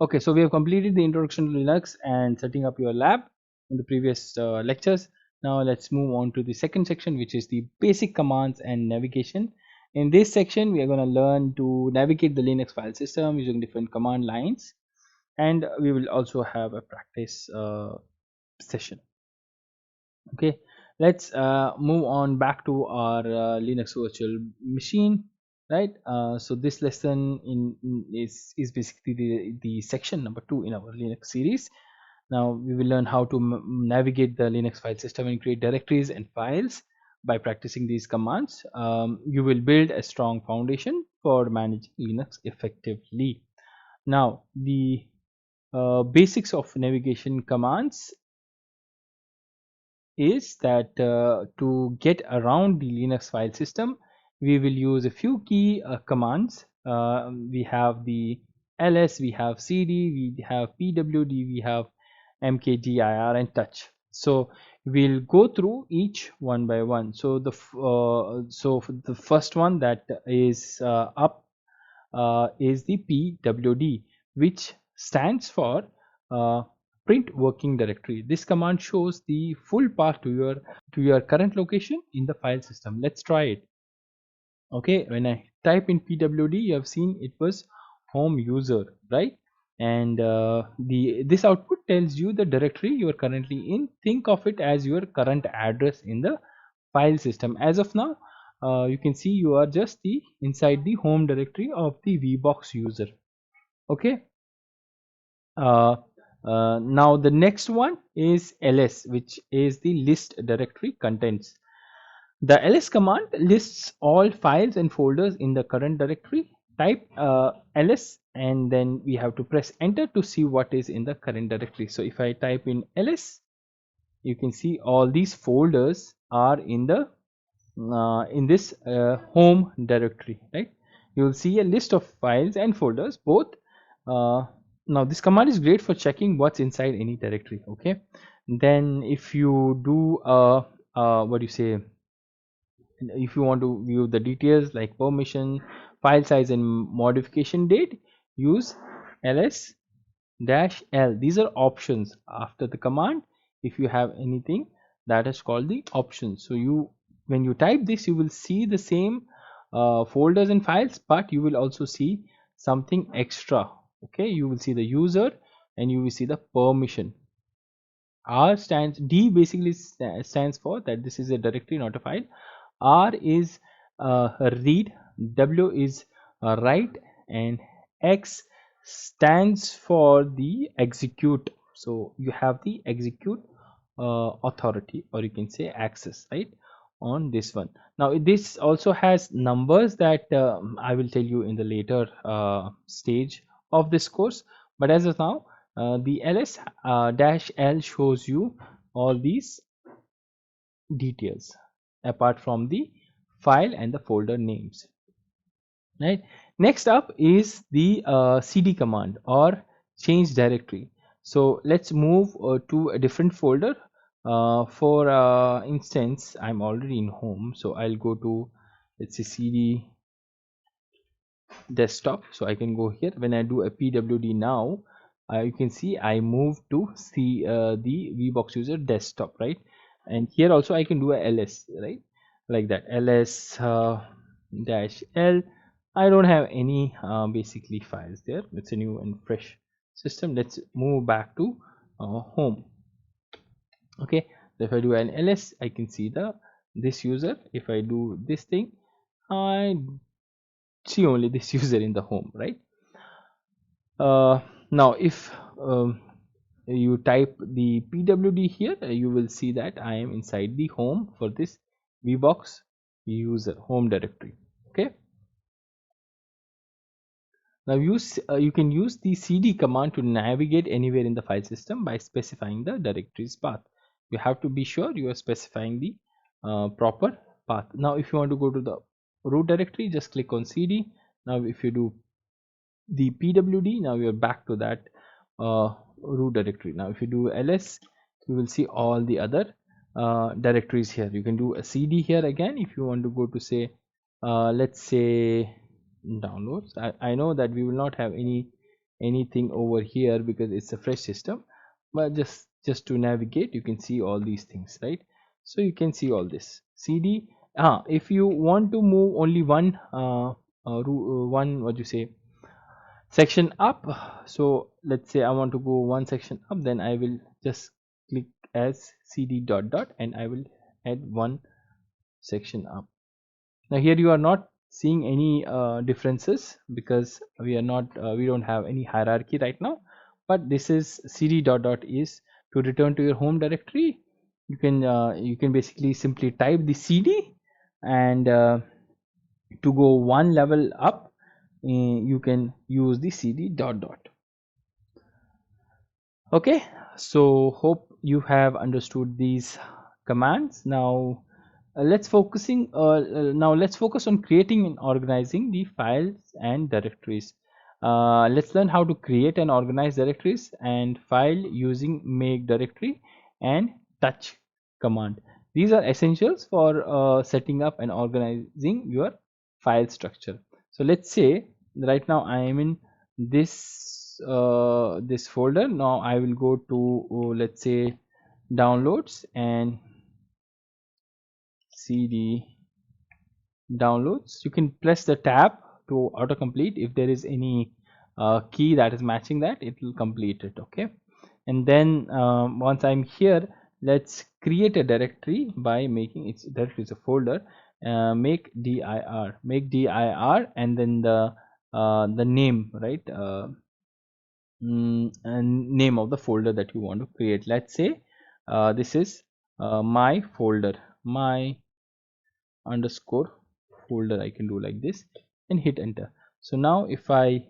Okay, so we have completed the introduction to Linux and setting up your lab in the previous lectures. Now let's move on to the second section, which is the basic commands and navigation. In this section, we are going to learn to navigate the Linux file system using different command lines, and we will also have a practice session. Okay, let's move on back to our Linux virtual machine, right? So this lesson is basically the section number 2 in our Linux series. Now we will learn how to navigate the Linux file system and create directories and files. By practicing these commands, you will build a strong foundation for managing Linux effectively. Now the basics of navigation commands is that to get around the Linux file system, we will use a few key commands. We have the ls, we have cd, we have pwd, we have mkdir and touch. So we'll go through each one by one. So the first one that is up is the pwd, which stands for uh, print working directory. This command shows the full path to your current location in the file system. Let's try it. Okay, when I type in pwd, you have seen it was home user, right? And the this output tells you the directory you are currently in. Think of it as your current address in the file system. As of now, you can see you are just the inside the home directory of the vbox user. Okay, uh, now the next one is ls, which is the list directory contents. The ls command lists all files and folders in the current directory. Type ls and then we have to press enter to see what is in the current directory. So if I type in ls, you can see all these folders are in this home directory, right? You will see a list of files and folders both. uh, Now this command is great for checking what's inside any directory. Okay, then if you do what do you say, if you want to view the details like permission, file size and modification date, use ls dash l. These are options after the command. If you have anything, that is called the options. So you, when you type this, you will see the same folders and files, but you will also see something extra. Okay, you will see the user and you will see the permission. R stands, D basically stands for that this is a directory, not a file. R is read, W is write, and X stands for the execute. So you have the execute authority, or you can say access, right, on this one. Now this also has numbers that I will tell you in the later stage of this course, but as of now, the ls dash l shows you all these details apart from the file and the folder names, right? Next up is the cd command or change directory. So let's move to a different folder. For instance, I'm already in home, so I'll go to, let's say, cd desktop. So I can go here. When I do a pwd now, you can see I move to see the vbox user desktop, right? And here also I can do a ls, right, like that, ls dash l. I don't have any basically files there. It's a new and fresh system. Let's move back to home. Okay, so if I do an ls, I can see the this user. If I do this thing, I see only this user in the home, right? Now if you type the pwd here, you will see that I am inside the home for this vbox user home directory. Okay, now you can use the cd command to navigate anywhere in the file system by specifying the directory's path. You have to be sure you are specifying the proper path. Now if you want to go to the root directory, just click on cd. Now if you do the pwd, now you're back to that root directory. Now if you do ls, you will see all the other directories here. You can do a cd here again if you want to go to, say, let's say, downloads. I know that we will not have any anything over here because it's a fresh system, but just to navigate you can see all these things, right? So you can see all this cd. If you want to move only one one, what you say, section up, so let's say I want to go one section up, then I will just click as cd dot dot and I will add one section up. Now here you are not seeing any differences because we don't have any hierarchy right now, but this is cd dot dot is to return to your home directory. You can basically simply type the cd, and to go one level up, you can use the cd dot dot. Okay, so hope you have understood these commands. Now let's focus on creating and organizing the files and directories. Let's learn how to create and organize directories and file using make directory and touch command. These are essentials for setting up and organizing your file structure. So let's say right now I am in this folder. Now I will go to, let's say, downloads and cd downloads. You can press the tab to autocomplete. If there is any key that is matching that, it will complete it. Okay, and then once I'm here, let's create a directory by making its directory is a folder. Make dir and then the name, right? And name of the folder that you want to create. Let's say this is my folder, my underscore folder. I can do like this and hit enter. So now if I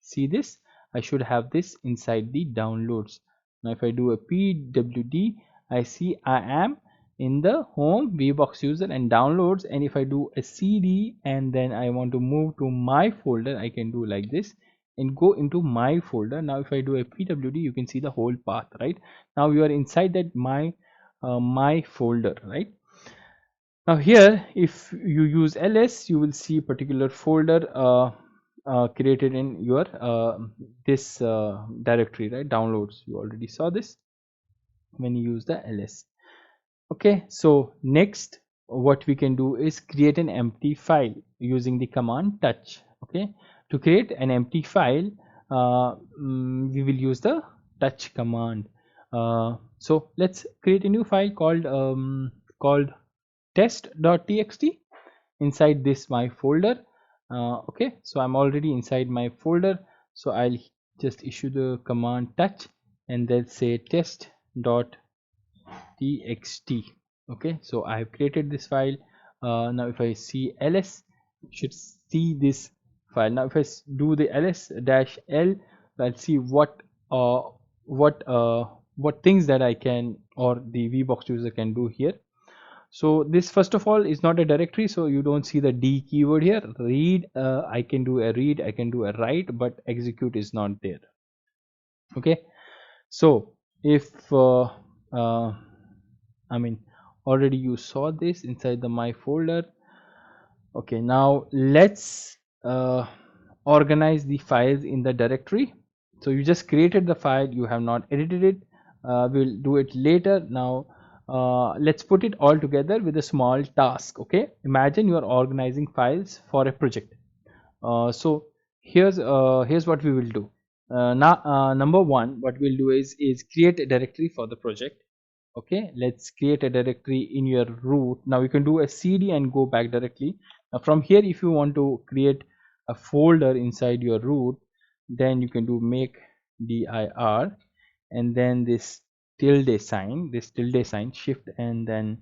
see this, I should have this inside the downloads. Now if I do a pwd, I see I am in the home vbox user and downloads. And if I do a cd and then I want to move to my folder, I can do like this and go into my folder. Now if I do a pwd, you can see the whole path, right? Now you are inside that my folder, right? Now here if you use ls, you will see particular folder created in your this directory, right? Downloads, you already saw this when you use the ls. Okay, so next what we can do is create an empty file using the command touch. Okay, to create an empty file, we will use the touch command. So let's create a new file called test.txt inside this my folder. Okay, so I'm already inside my folder, so I'll just issue the command touch and then say test.txt. Okay, so I have created this file. Now if I see ls, you should see this file. Now if I do the ls dash l, I'll see uh, what uh, what things that I can or the vbox user can do here. So this first of all is not a directory, so you don't see the d keyword here. Read, I can do a read, I can do a write, but execute is not there. Okay, so if I mean, already you saw this inside the my folder. Okay, now let's organize the files in the directory. So you just created the file, you have not edited it. We'll do it later. Now let's put it all together with a small task. Okay, imagine you are organizing files for a project. So here's what we will do. Now number one, what we'll do is create a directory for the project. Okay, let's create a directory in your root. Now you can do a cd and go back directly. Now from here, if you want to create a folder inside your root, then you can do make dir and then this tilde sign shift, and then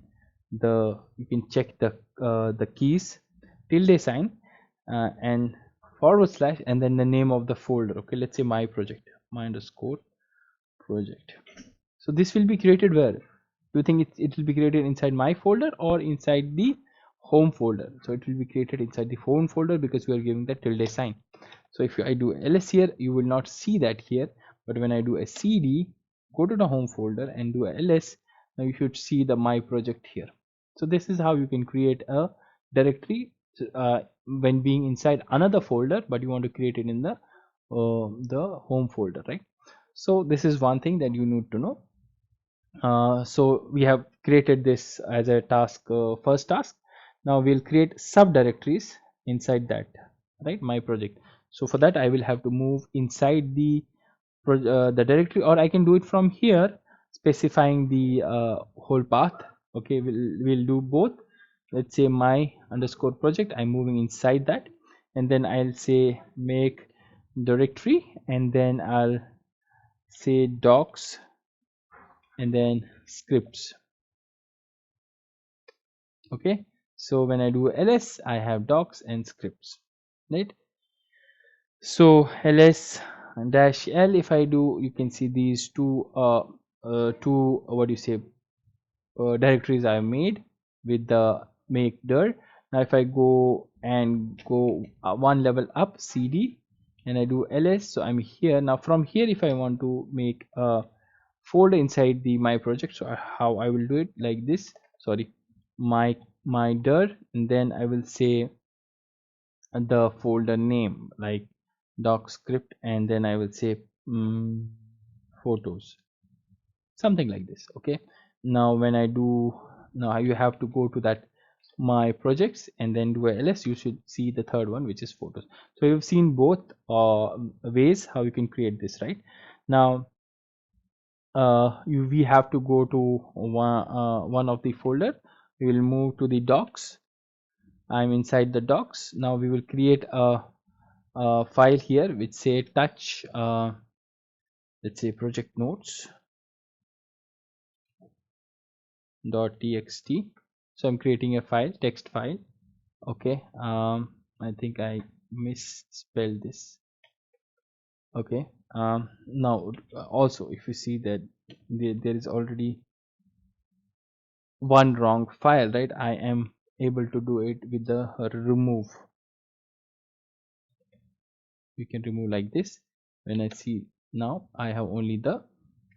you can check the keys, tilde sign, and forward slash and then the name of the folder. Okay, let's say my project, my underscore project. So this will be created where? Do you think it will be created inside my folder or inside the home folder? So it will be created inside the home folder because we are giving the tilde sign. So if I do ls here, you will not see that here, but when I do a cd, go to the home folder and do a ls, now you should see the my project here. So this is how you can create a directory when being inside another folder, but you want to create it in the the home folder, right? So this is one thing that you need to know. So we have created this as a task, first task. Now we'll create subdirectories inside that, right, my project. So for that I will have to move inside the directory, or I can do it from here, specifying the whole path. Okay, we'll do both. Let's say my underscore project, I'm moving inside that, and then I'll say make directory, and then I'll say docs, and then scripts. Okay, so when I do ls, I have docs and scripts, right? So ls dash l, if I do, you can see these two what do you say, directories I made with the make dir. Now if I go and go one level up, cd, and I do ls, so I'm here. Now from here, if I want to make a folder inside the my project, so how I will do it, like this, sorry, my dir, and then I will say the folder name like doc script, and then I will say photos, something like this. Okay, now when I do, now you have to go to that my projects and then do a ls, you should see the third one, which is photos. So you've seen both ways how you can create this, right? Now we have to go to one of the folder. We will move to the docs. I'm inside the docs. Now we will create a file here which say touch, let's say project notes dot txt. So I'm creating a file, text file. Okay, I think I misspelled this. Okay, now also if you see that there is already one wrong file, right? I am able to do it with the remove. You can remove like this. When I see, now I have only the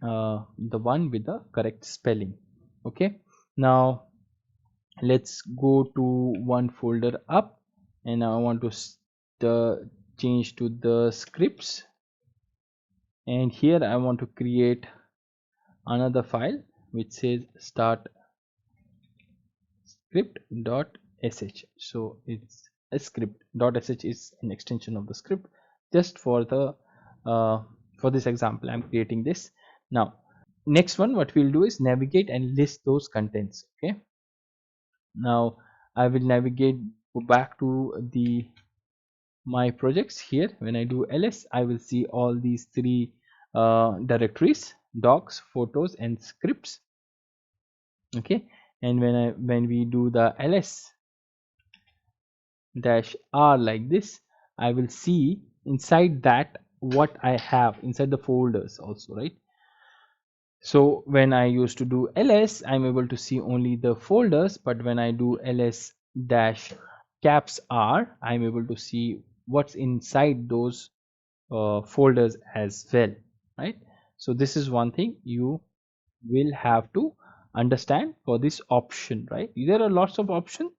one with the correct spelling. Okay, now let's go to one folder up, and I want to change to the scripts, and here I want to create another file which says start script.sh. So it's a script.sh is an extension of the script. Just for the for this example, I'm creating this. Now next one, what we'll do is navigate and list those contents. Okay, now I will navigate, go back to the my projects. Here when I do ls, I will see all these three directories: docs, photos, and scripts. Okay, and when we do the ls dash r like this, I will see inside that what I have inside the folders also, right? So when I used to do ls, I'm able to see only the folders, but when I do ls dash caps r, I'm able to see what's inside those folders as well, right? So this is one thing you will have to understand for this option, right? There are lots of options,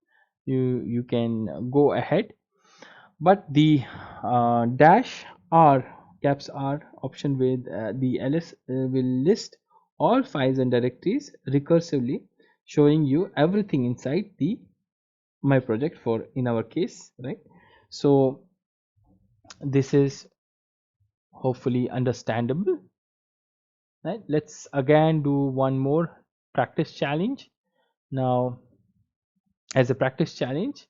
you can go ahead, but the dash r caps r option with the ls will list all files and directories recursively, showing you everything inside the my project for in our case, right? So this is hopefully understandable, right? Let's again do one more practice challenge. Now as a practice challenge,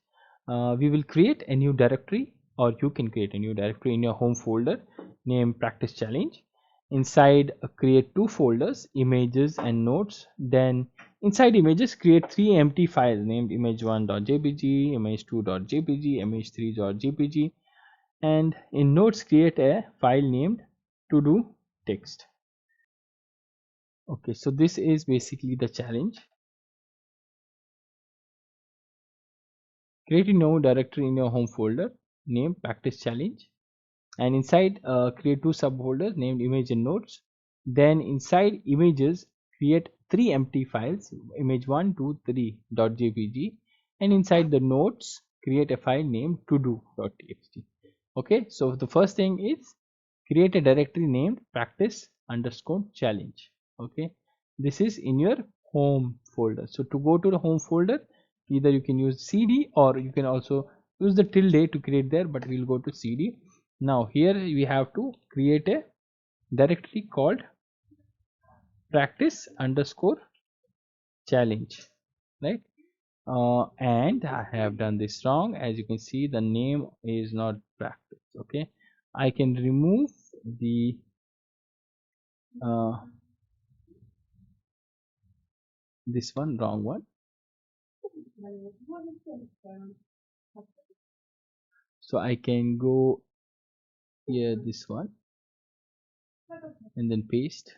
we will create a new directory, or you can create a new directory in your home folder named practice challenge. Inside create two folders, images and notes. Then inside images, create three empty files named image1.jpg, image2.jpg, image3.jpg, and in notes create a file named to do text. Okay, so this is basically the challenge. Create a new directory in your home folder named practice challenge, and inside create two subfolders named image and notes. Then inside images, create three empty files, image1 2 3.jpg, and inside the notes create a file named to do.txt. Okay, so the first thing is create a directory named practice underscore challenge. Okay, this is in your home folder. So to go to the home folder, either you can use cd or you can also use the tilde to create there, but we'll go to cd. Now here we have to create a directory called practice underscore challenge, right? And I have done this wrong. As you can see, the name is not practice. Okay, I can remove the uh, this one, wrong one. So I can go here, this one, and then paste.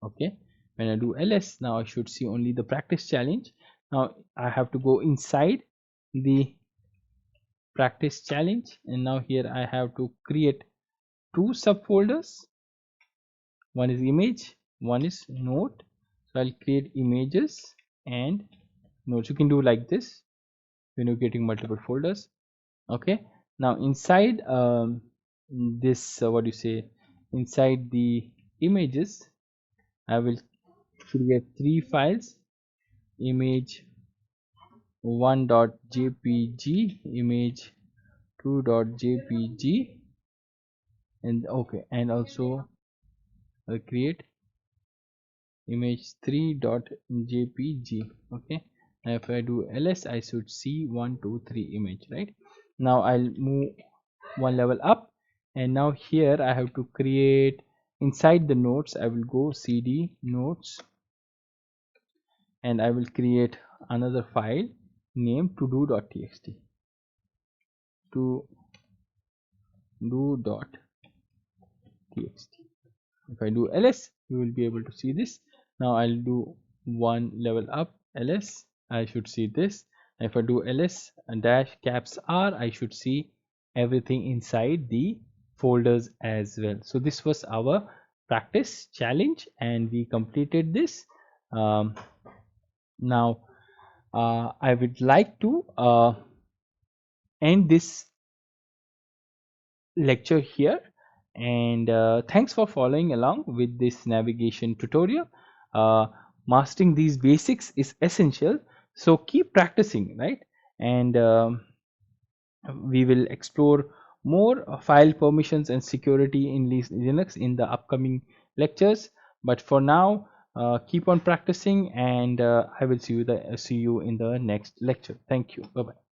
Okay, when I do ls, now I should see only the practice challenge. Now I have to go inside the practice challenge, and now here I have to create two subfolders. One is image, one is note. So I'll create images and notes. You can do like this when you're getting multiple folders. Okay, now inside this what do you say, inside the images, I will create three files: image 1.jpg, image 2.jpg, and okay, and also I'll create image 3.jpg. okay, now if I do ls, I should see 1 2 3 image, right? Now I'll move one level up, and now here I have to create inside the notes. I will go cd notes, and I will create another file named to do.txt, to do.txt. If I do ls, you will be able to see this. Now I'll do one level up, ls, I should see this. If I do ls and dash caps r, I should see everything inside the folders as well. So this was our practice challenge, and we completed this. Now I would like to end this lecture here, and thanks for following along with this navigation tutorial. Mastering these basics is essential, so keep practicing, right? And we will explore more file permissions and security in Linux in the upcoming lectures. But for now, keep on practicing, and I will see you in the next lecture. Thank you. Bye bye.